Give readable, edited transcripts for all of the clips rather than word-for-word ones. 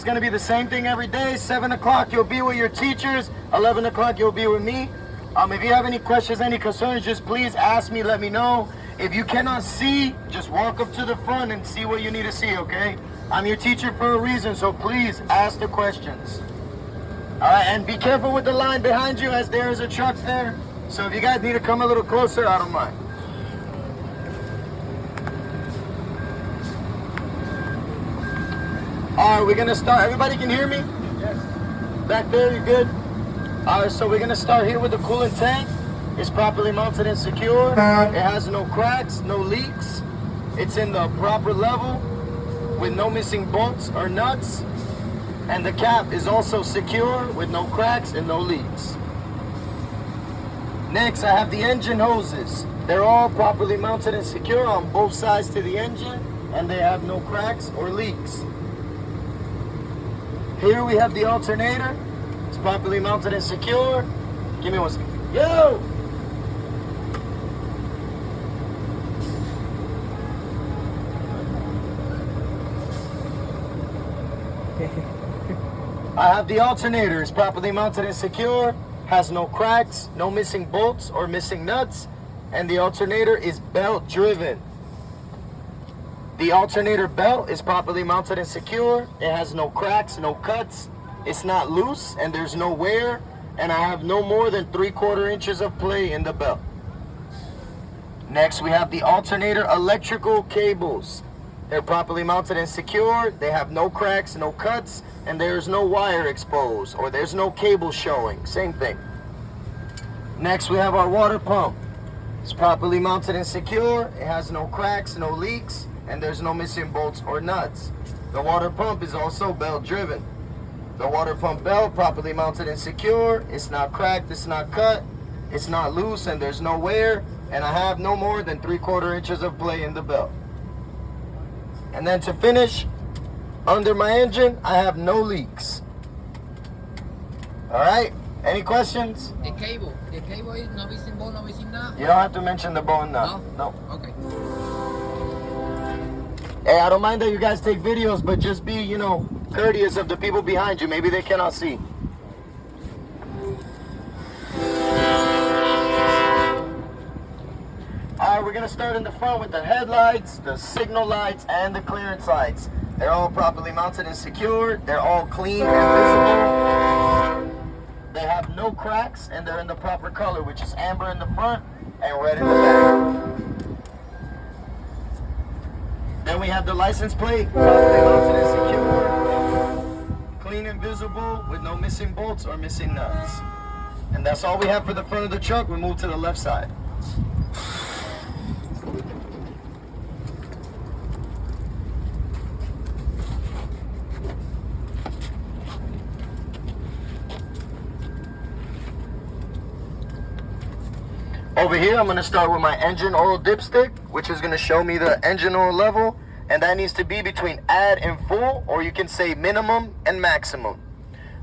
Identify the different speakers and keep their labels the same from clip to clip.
Speaker 1: It's going to be the same thing every day. 7 o'clock, you'll be with your teachers. 11 o'clock, you'll be with me. If you have any questions, any concerns, just please ask me, let me know. If you cannot see, just walk up to the front and see what you need to see, okay? I'm your teacher for a reason, so please ask the questions. All right, and be careful with the line behind you as there is a truck there. So if you guys need to come a little closer, I don't mind. All right, we're gonna start. Everybody can hear me? Yes. Back there, you good? All right, so we're gonna start here with the coolant tank. It's properly mounted and secure. It has no cracks, no leaks. It's in the proper level with no missing bolts or nuts. And the cap is also secure with no cracks and no leaks. Next, I have the engine hoses. They're all properly mounted and secure on both sides to the engine, and they have no cracks or leaks. Here we have the alternator. It's properly mounted and secure. Give me one second. Yo! I have the alternator. It's properly mounted and secure. Has no cracks, no missing bolts or missing nuts. And the alternator is belt driven. The alternator belt is properly mounted and secure. It has no cracks, no cuts. It's not loose and there's no wear. And I have no more than 3/4 inches of play in the belt. Next, we have the alternator electrical cables. They're properly mounted and secure. They have no cracks, no cuts, and there's no wire exposed or there's no cable showing. Same thing. Next, we have our water pump. It's properly mounted and secure. It has no cracks, no leaks, and there's no missing bolts or nuts. The water pump is also belt driven. The water pump belt properly mounted and secure. It's not cracked, it's not cut, it's not loose, and there's no wear. And I have no more than 3/4 inches of play in the belt. And then to finish, under my engine, I have no leaks. All right, any questions?
Speaker 2: The cable is no missing bone, no missing nut?
Speaker 1: You don't have to mention the bone now. No?
Speaker 2: Okay.
Speaker 1: Hey, I don't mind that you guys take videos, but just be, courteous of the people behind you. Maybe they cannot see. All right, we're gonna start in the front with the headlights, the signal lights, and the clearance lights. They're all properly mounted and secured. They're all clean and visible. They have no cracks, and they're in the proper color, which is amber in the front and red in the back. Then we have the license plate, properly mounted and secure, clean and visible with no missing bolts or missing nuts. And that's all we have for the front of the truck. We move to the left side. Over here, I'm going to start with my engine oil dipstick, which is going to show me the engine oil level, and that needs to be between add and full, or you can say minimum and maximum.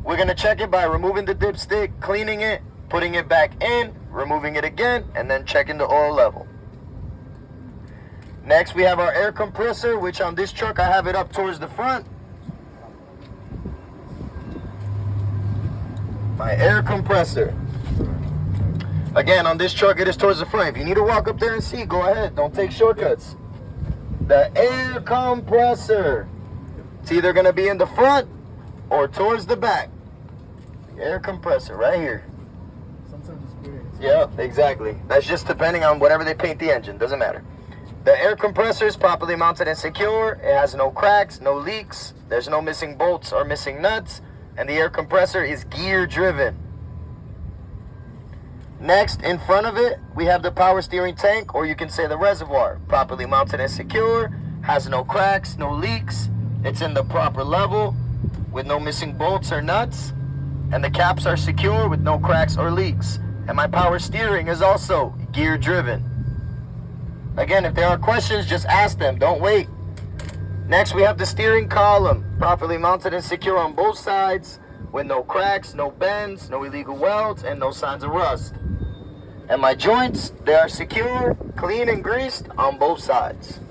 Speaker 1: We're going to check it by removing the dipstick, cleaning it, putting it back in, removing it again, and then checking the oil level. Next, we have our air compressor, which on this truck, I have it up towards the front. My air compressor. Again, on this truck, it is towards the front. If you need to walk up there and see, go ahead. Don't take shortcuts. The air compressor. It's either going to be in the front or towards the back. The air compressor right here.
Speaker 3: Sometimes it's weird.
Speaker 1: Yeah, exactly. That's just depending on whatever they paint the engine. Doesn't matter. The air compressor is properly mounted and secure. It has no cracks, no leaks. There's no missing bolts or missing nuts. And the air compressor is gear driven. Next, in front of it, we have the power steering tank, or you can say the reservoir. Properly mounted and secure, has no cracks, no leaks. It's in the proper level with no missing bolts or nuts. And the caps are secure with no cracks or leaks. And my power steering is also gear driven. Again, if there are questions, just ask them, don't wait. Next, we have the steering column, properly mounted and secure on both sides with no cracks, no bends, no illegal welds, and no signs of rust. And my joints, they are secure, clean and greased on both sides.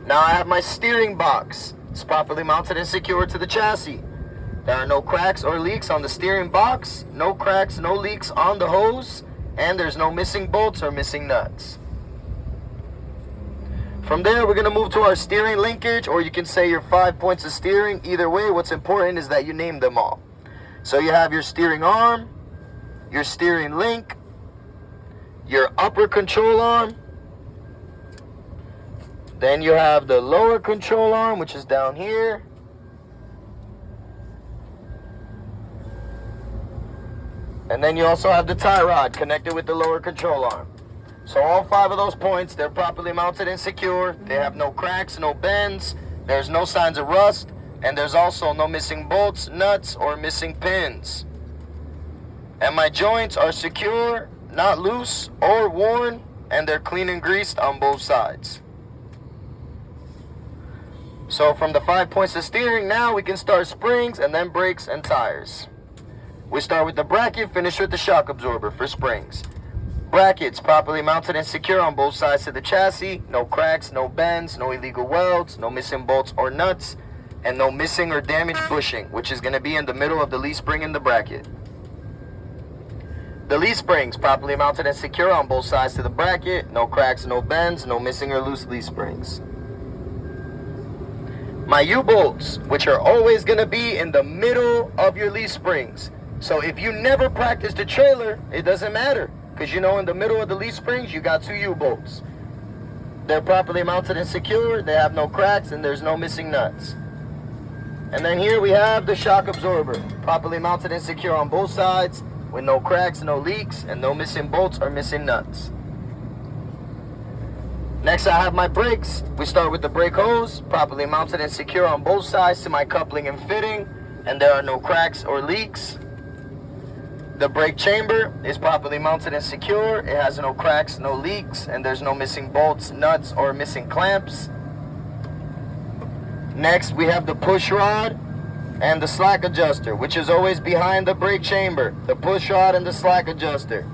Speaker 1: Now I have my steering box. is properly mounted and secured to the chassis. There are no cracks or leaks on the steering box, no cracks, no leaks on the hose, and there's no missing bolts or missing nuts. From there, we're going to move to our steering linkage, or you can say your 5 points of steering. Either way, what's important is that you name them all. So you have your steering arm, your steering link, your upper control arm, then you have the lower control arm, which is down here, and then you also have the tie rod connected with the lower control arm. So all 5 of those points, they're properly mounted and secure. They have no cracks, no bends, there's no signs of rust, and there's also no missing bolts, nuts, or missing pins. And my joints are secure, not loose or worn, and they're clean and greased on both sides. So from the 5 points of steering, now we can start springs and then brakes and tires. We start with the bracket, finish with the shock absorber for springs. Brackets properly mounted and secure on both sides of the chassis. No cracks, no bends, no illegal welds, no missing bolts or nuts, and no missing or damaged bushing, which is going to be in the middle of the leaf spring in the bracket. The leaf springs properly mounted and secure on both sides to the bracket. No cracks, no bends, no missing or loose leaf springs. My U-bolts, which are always going to be in the middle of your leaf springs. So if you never practice the trailer, it doesn't matter. Because you know in the middle of the leaf springs, you got 2 U-bolts. They're properly mounted and secure, they have no cracks, and there's no missing nuts. And then here we have the shock absorber, properly mounted and secure on both sides, with no cracks, no leaks, and no missing bolts or missing nuts. Next I have my brakes. We start with the brake hose, properly mounted and secure on both sides to my coupling and fitting, and there are no cracks or leaks. The brake chamber is properly mounted and secure. It has no cracks, no leaks, and there's no missing bolts, nuts, or missing clamps. Next, we have the push rod and the slack adjuster, which is always behind the brake chamber. The push rod and the slack adjuster.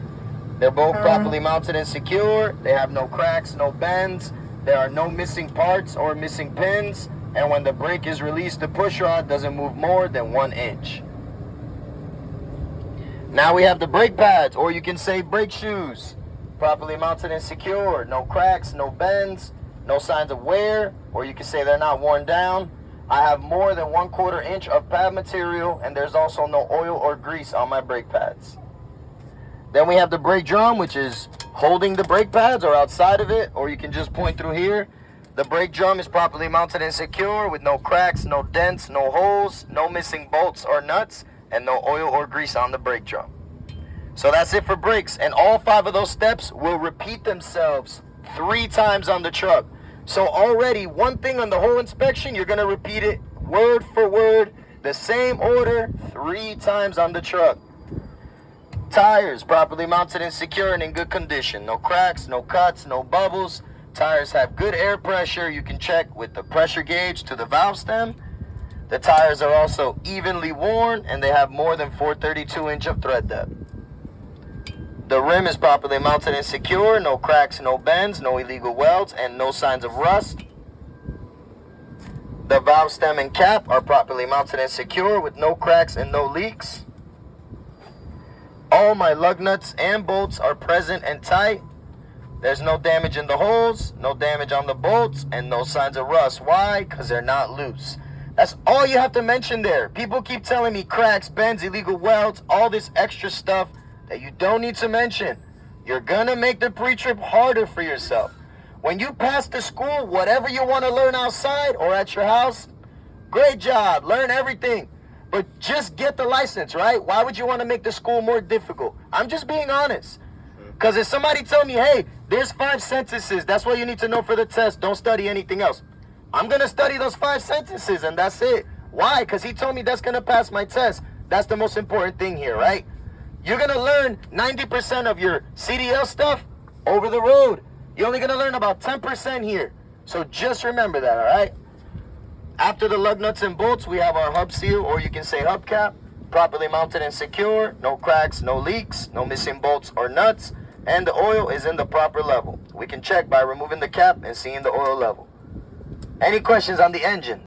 Speaker 1: They're both properly mounted and secure. They have no cracks, no bends. There are no missing parts or missing pins. And when the brake is released, the push rod doesn't move more than 1 inch. Now we have the brake pads, or you can say brake shoes, properly mounted and secure. No cracks, no bends, no signs of wear, or you can say they're not worn down. I have more than 1/4 inch of pad material, and there's also no oil or grease on my brake pads. Then we have the brake drum, which is holding the brake pads or outside of it, or you can just point through here. The brake drum is properly mounted and secure with no cracks, no dents, no holes, no missing bolts or nuts, and no oil or grease on the brake drum. So that's it for brakes, and all 5 of those steps will repeat themselves 3 times on the truck. So already one thing on the whole inspection, you're going to repeat it word for word, the same order 3 times on the truck. Tires properly mounted and secure and in good condition. No cracks, no cuts, no bubbles. Tires have good air pressure. You can check with the pressure gauge to the valve stem. The tires are also evenly worn, and they have more than 432 inch of tread depth. The rim is properly mounted and secure, no cracks, no bends, no illegal welds, and no signs of rust. The valve stem and cap are properly mounted and secure with no cracks and no leaks. All my lug nuts and bolts are present and tight. There's no damage in the holes, no damage on the bolts, and no signs of rust. Why? Because they're not loose. That's all you have to mention there. People keep telling me cracks, bends, illegal welds, all this extra stuff that you don't need to mention. You're gonna make the pre-trip harder for yourself. When you pass the school, whatever you want to learn outside or at your house, great job, learn everything. But just get the license, right? Why would you want to make the school more difficult? I'm just being honest. Because if somebody tell me, hey, there's 5 sentences, that's what you need to know for the test, don't study anything else. I'm going to study those 5 sentences and that's it. Why? Because he told me that's going to pass my test. That's the most important thing here, right? You're going to learn 90% of your CDL stuff over the road. You're only going to learn about 10% here. So just remember that, all right? After the lug nuts and bolts, we have our hub seal, or you can say hubcap, properly mounted and secure, no cracks, no leaks, no missing bolts or nuts, and the oil is in the proper level. We can check by removing the cap and seeing the oil level. Any questions on the engine?